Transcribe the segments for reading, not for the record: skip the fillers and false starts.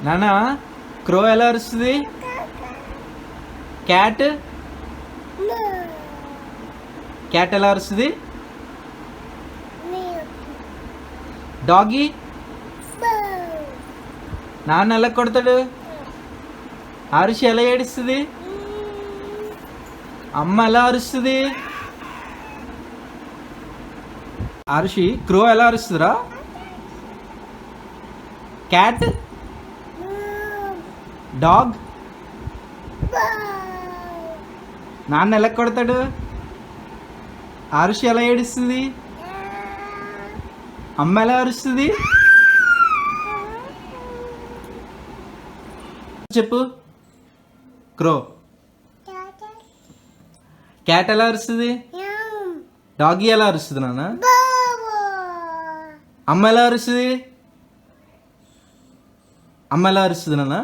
నానా క్రో ఎలా అరుస్తుంది? క్యాట్ క్యాట్ ఎలా అరుస్తుంది? డాగీ నాన్న ఎలా కొడతాడు? ఆరుషి ఎలా ఏడుస్తుంది? అమ్మ ఎలా అరుస్తుంది? ఆరుషి క్రో ఎలా అరుస్తుందిరా? క్యాట్ డాగ్ నాన్న ఎలా కొడతాడు? ఆరుషి ఎలా ఏడుస్తుంది? అమ్మ ఎలా అరుస్తుంది? చెప్పు. క్రో. క్యాట్ ఎలా అరుస్తుంది? డాగీ ఎలా అరుస్తుంది నాన్న? అమ్మ ఎలా అరుస్తుంది? అమ్మ ఎలా అరుస్తుంది నాన్న?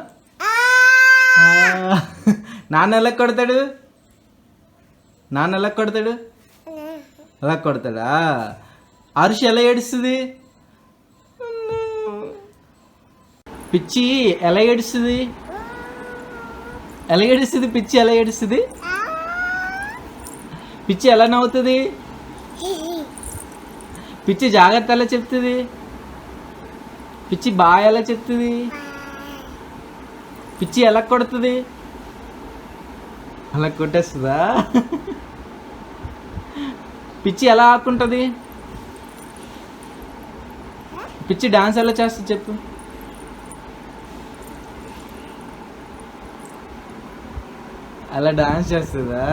నాన్న ఎలా కొడతాడు? నాన్న ఎలా కొడతాడు? ఎలా కొడతాడా? ఆరుషి ఎలా ఏడుస్తుంది? పిచ్చి ఎలా ఏడుస్తుంది? ఎలా ఏడుస్తుంది? పిచ్చి ఎలా ఏడుస్తుంది? పిచ్చి ఎలా నవ్వుతుంది? పిచ్చి జాగ్రత్త ఎలా చెప్తుంది? పిచ్చి బాగా ఎలా చెప్తుంది? పిచ్చి ఎలా కొడుతుంది? అలా కొట్టేస్తుందా? పిచ్చి ఎలా ఆకుంటుంది? పిచ్చి డాన్స్ ఎలా చేస్తుంది చెప్పు. అలా డాన్స్ చేస్తుందా?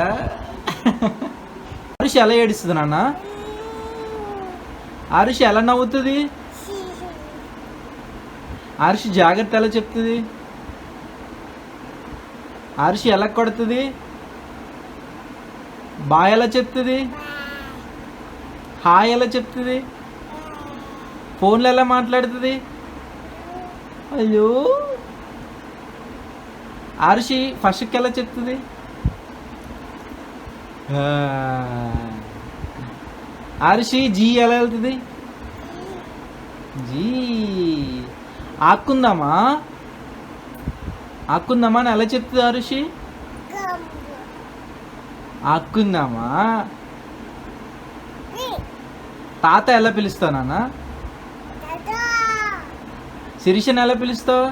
ఆరుషి ఎలా ఏడుస్తుంది నాన్న? ఆరుషి ఎలా నవ్వుతుంది? ఆరుషి జాగ్రత్త ఎలా చెప్తుంది? ఆరుషి ఎలా కొడుతుంది? బాయ్ ఎలా చెప్తుంది? హాయ్ ఎలా చెప్తుంది? ఫోన్లో ఎలా మాట్లాడుతుంది? అయ్యో. ఆరుషి ఫస్ట్కి ఎలా చెప్తుంది? ఆరుషి జీ ఎలా వెళ్తుంది? జీ. ఆక్కుందామా? ఆక్కుందామా అని ఎలా చెప్తుంది ఆరుషి? ఆక్కుందామా. తాత ఎలా పిలుస్తావు నాన్న? శిరీషని ఎలా పిలుస్తావు?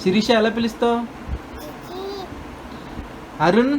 శిరీష ఎలా పిలుస్తావు? అరుణ్